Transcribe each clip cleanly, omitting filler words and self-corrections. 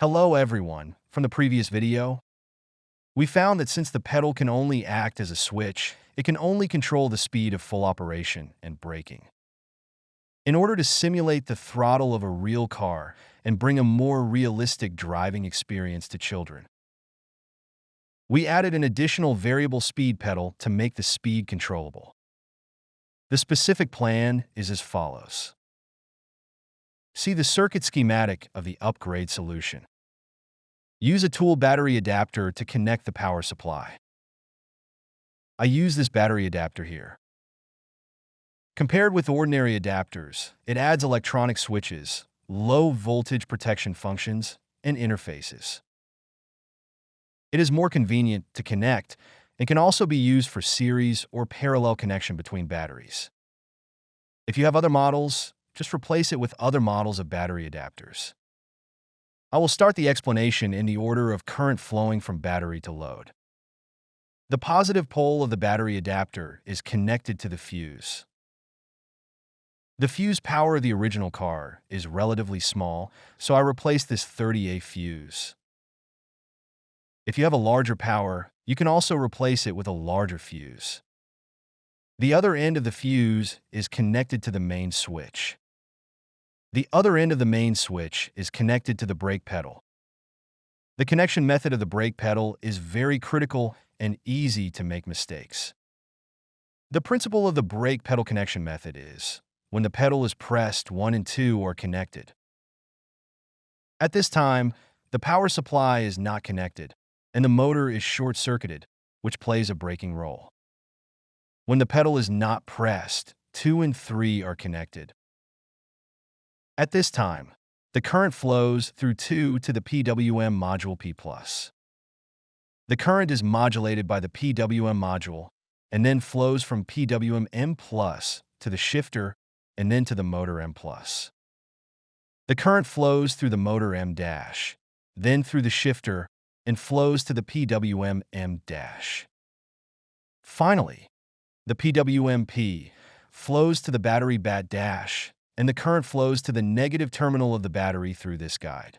Hello everyone. From the previous video, we found that since the pedal can only act as a switch, it can only control the speed of full operation and braking. In order to simulate the throttle of a real car and bring a more realistic driving experience to children, we added an additional variable speed pedal to make the speed controllable. The specific plan is as follows. See the circuit schematic of the upgrade solution. Use a tool battery adapter to connect the power supply. I use this battery adapter here. Compared with ordinary adapters, it adds electronic switches, low voltage protection functions, and interfaces. It is more convenient to connect and can also be used for series or parallel connection between batteries. If you have other models, just replace it with other models of battery adapters. I will start the explanation in the order of current flowing from battery to load. The positive pole of the battery adapter is connected to the fuse. The fuse power of the original car is relatively small, so I replaced this 30A fuse. If you have a larger power, you can also replace it with a larger fuse. The other end of the fuse is connected to the main switch. The other end of the main switch is connected to the brake pedal. The connection method of the brake pedal is very critical and easy to make mistakes. The principle of the brake pedal connection method is, when the pedal is pressed, 1 and 2 are connected. At this time, the power supply is not connected, and the motor is short-circuited, which plays a braking role. When the pedal is not pressed, 2 and 3 are connected. At this time, the current flows through 2 to the PWM module P+. The current is modulated by the PWM module and then flows from PWM M+ to the shifter and then to the motor M+. The current flows through the motor M-, then through the shifter and flows to the PWM M-. Finally, the PWM P flows to the battery BAT-, and the current flows to the negative terminal of the battery through this guide.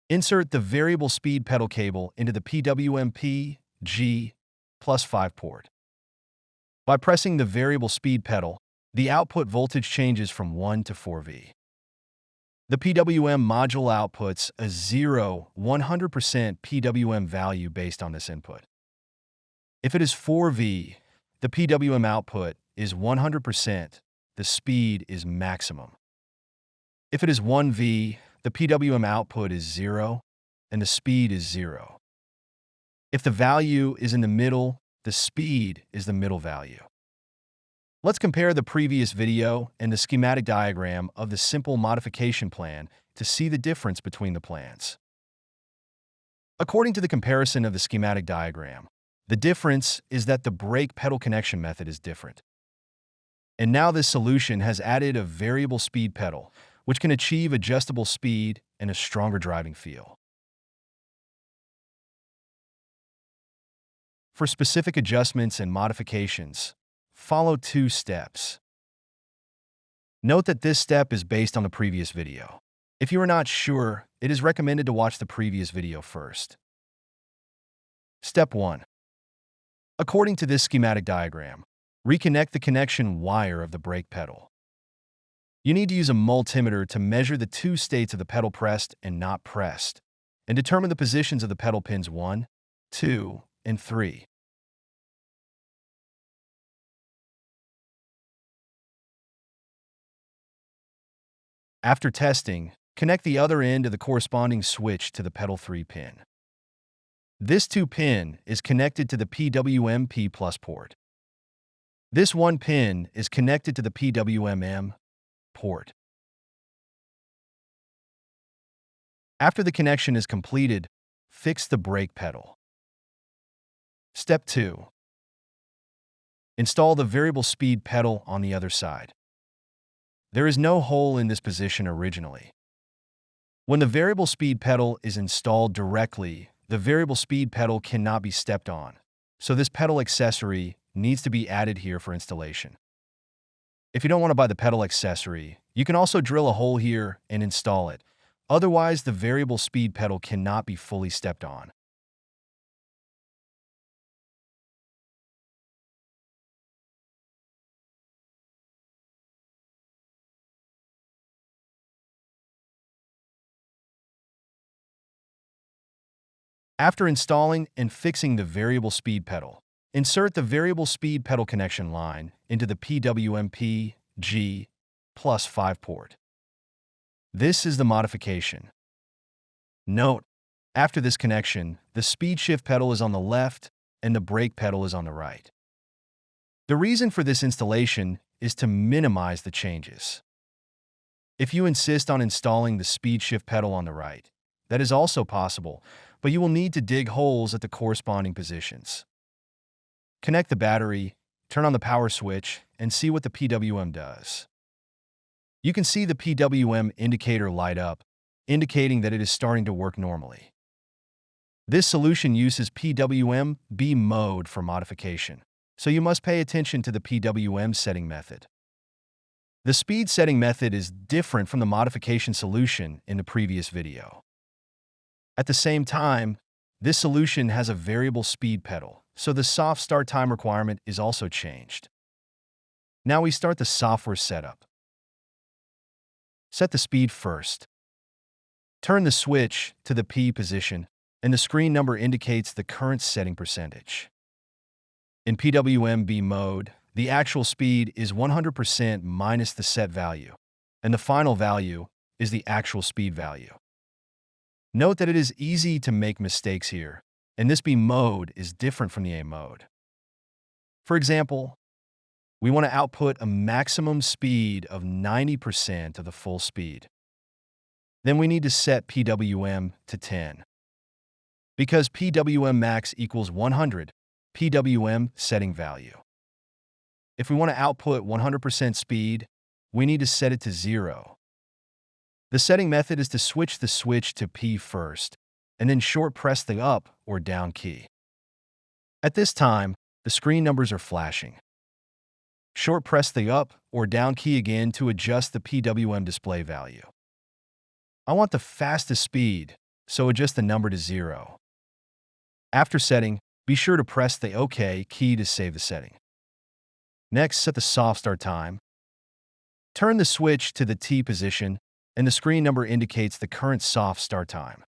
Insert the variable speed pedal cable into the PWM P, G, +5 port. By pressing the variable speed pedal, the output voltage changes from 1 to 4V. The PWM module outputs a 100% PWM value based on this input. If it is 4V, the PWM output is 100%. The speed is maximum. If it is 1V, the PWM output is 0, and the speed is 0. If the value is in the middle, the speed is the middle value. Let's compare the previous video and the schematic diagram of the simple modification plan to see the difference between the plans. According to the comparison of the schematic diagram, the difference is that the brake pedal connection method is different. And now this solution has added a variable speed pedal, which can achieve adjustable speed and a stronger driving feel. For specific adjustments and modifications, follow 2 steps. Note that this step is based on the previous video. If you are not sure, it is recommended to watch the previous video first. Step 1. According to this schematic diagram, reconnect the connection wire of the brake pedal. You need to use a multimeter to measure the 2 states of the pedal pressed and not pressed, and determine the positions of the pedal pins 1, 2, and 3. After testing, connect the other end of the corresponding switch to the pedal 3 pin. This 2 pin is connected to the PWM P+ port. This 1 pin is connected to the PWM M port. After the connection is completed, fix the brake pedal. Step 2. Install the variable speed pedal on the other side. There is no hole in this position originally. When the variable speed pedal is installed directly, the variable speed pedal cannot be stepped on, so this pedal accessory needs to be added here for installation. If you don't want to buy the pedal accessory, you can also drill a hole here and install it, Otherwise, the variable speed pedal cannot be fully stepped on. After installing and fixing the variable speed pedal, insert the variable speed pedal connection line into the PWM G plus 5 port. This is the modification. Note, after this connection, the speed shift pedal is on the left and the brake pedal is on the right. The reason for this installation is to minimize the changes. If you insist on installing the speed shift pedal on the right, that is also possible, but you will need to dig holes at the corresponding positions. Connect the battery, turn on the power switch, and see what the PWM does. You can see the PWM indicator light up, indicating that it is starting to work normally. This solution uses PWM B mode for modification, so you must pay attention to the PWM setting method. The speed setting method is different from the modification solution in the previous video. At the same time, this solution has a variable speed pedal, so the soft start time requirement is also changed. Now we start the software setup. Set the speed first. Turn the switch to the P position, and the screen number indicates the current setting percentage. In PWM B mode, the actual speed is 100% minus the set value, and the final value is the actual speed value. Note that it is easy to make mistakes here, and this B mode is different from the A mode. For example, we want to output a maximum speed of 90% of the full speed. Then we need to set PWM to 10. Because PWM max equals 100, PWM setting value. If we want to output 100% speed, we need to set it to 0. The setting method is to switch the switch to P first, and then short press the up or down key. At this time, the screen numbers are flashing. Short press the up or down key again to adjust the PWM display value. I want the fastest speed, so adjust the number to 0. After setting, be sure to press the OK key to save the setting. Next, set the soft start time. Turn the switch to the T position, and the screen number indicates the current soft start time.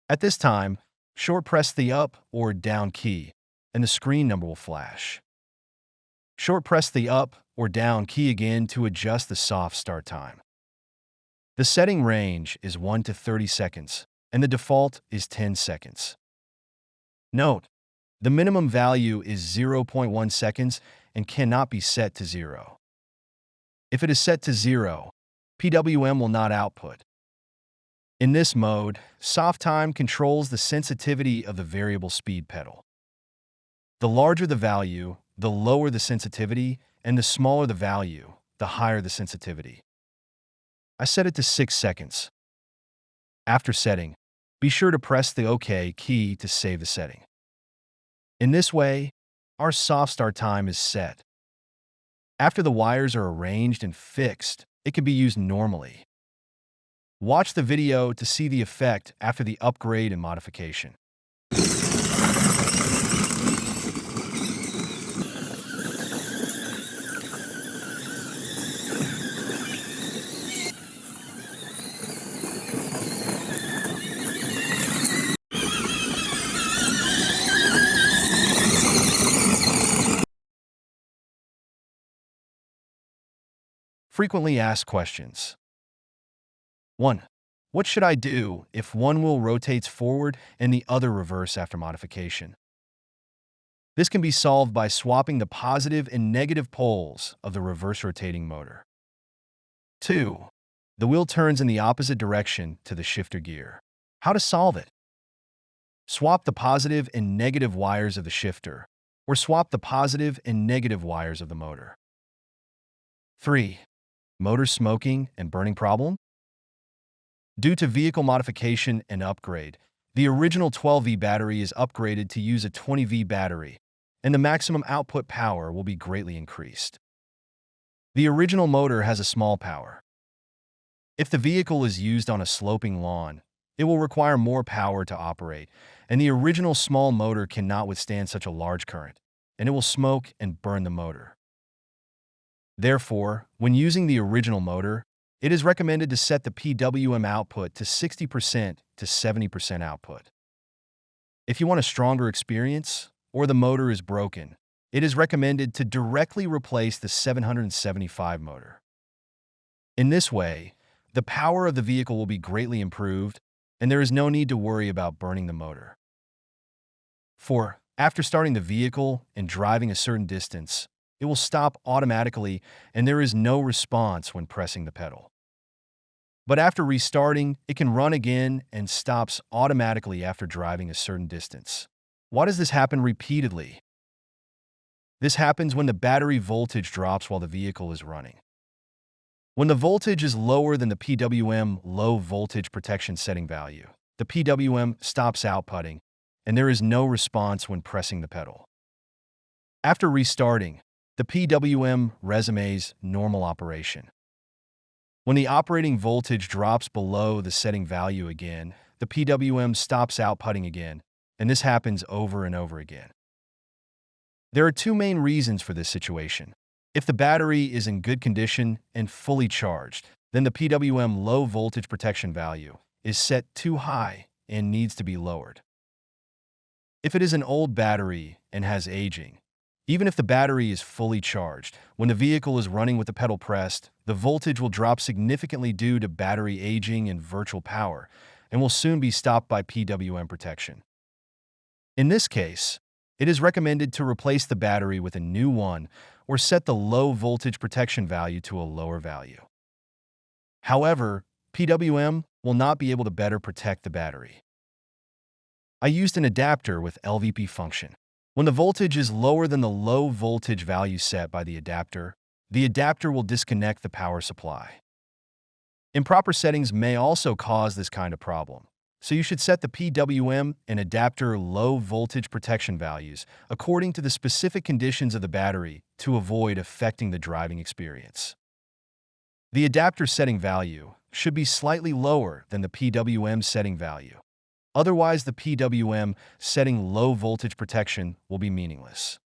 At this time, short press the up or down key, and the screen number will flash. Short press the up or down key again to adjust the soft start time. The setting range is 1 to 30 seconds, and the default is 10 seconds. Note, the minimum value is 0.1 seconds and cannot be set to 0. If it is set to 0, PWM will not output. In this mode, soft time controls the sensitivity of the variable speed pedal. The larger the value, the lower the sensitivity, and the smaller the value, the higher the sensitivity. I set it to 6 seconds. After setting, be sure to press the OK key to save the setting. In this way, our soft start time is set. After the wires are arranged and fixed, it can be used normally. Watch the video to see the effect after the upgrade and modification. Frequently asked questions. 1. What should I do if one wheel rotates forward and the other reverse after modification? This can be solved by swapping the positive and negative poles of the reverse rotating motor. 2. The wheel turns in the opposite direction to the shifter gear. How to solve it? Swap the positive and negative wires of the shifter, or swap the positive and negative wires of the motor. 3. Motor smoking and burning problem? Due to vehicle modification and upgrade, the original 12V battery is upgraded to use a 20V battery, and the maximum output power will be greatly increased. The original motor has a small power. If the vehicle is used on a sloping lawn, it will require more power to operate, and the original small motor cannot withstand such a large current, and it will smoke and burn the motor. Therefore, when using the original motor, it is recommended to set the PWM output to 60% to 70% output. If you want a stronger experience, or the motor is broken, it is recommended to directly replace the 775 motor. In this way, the power of the vehicle will be greatly improved, and there is no need to worry about burning the motor. 4. After starting the vehicle and driving a certain distance, it will stop automatically and there is no response when pressing the pedal. But after restarting, it can run again and stops automatically after driving a certain distance. Why does this happen repeatedly? This happens when the battery voltage drops while the vehicle is running. When the voltage is lower than the PWM low voltage protection setting value, the PWM stops outputting, and there is no response when pressing the pedal. After restarting, the PWM resumes normal operation. When the operating voltage drops below the setting value again, the PWM stops outputting again, and this happens over and over again. There are two main reasons for this situation. If the battery is in good condition and fully charged, then the PWM low voltage protection value is set too high and needs to be lowered. If it is an old battery and has aging, even if the battery is fully charged, when the vehicle is running with the pedal pressed, the voltage will drop significantly due to battery aging and virtual power, and will soon be stopped by PWM protection. In this case, it is recommended to replace the battery with a new one or set the low voltage protection value to a lower value. However, PWM will not be able to better protect the battery. I used an adapter with LVP function. When the voltage is lower than the low voltage value set by the adapter will disconnect the power supply. Improper settings may also cause this kind of problem, so you should set the PWM and adapter low voltage protection values according to the specific conditions of the battery to avoid affecting the driving experience. The adapter setting value should be slightly lower than the PWM setting value. Otherwise, the PWM setting low voltage protection will be meaningless.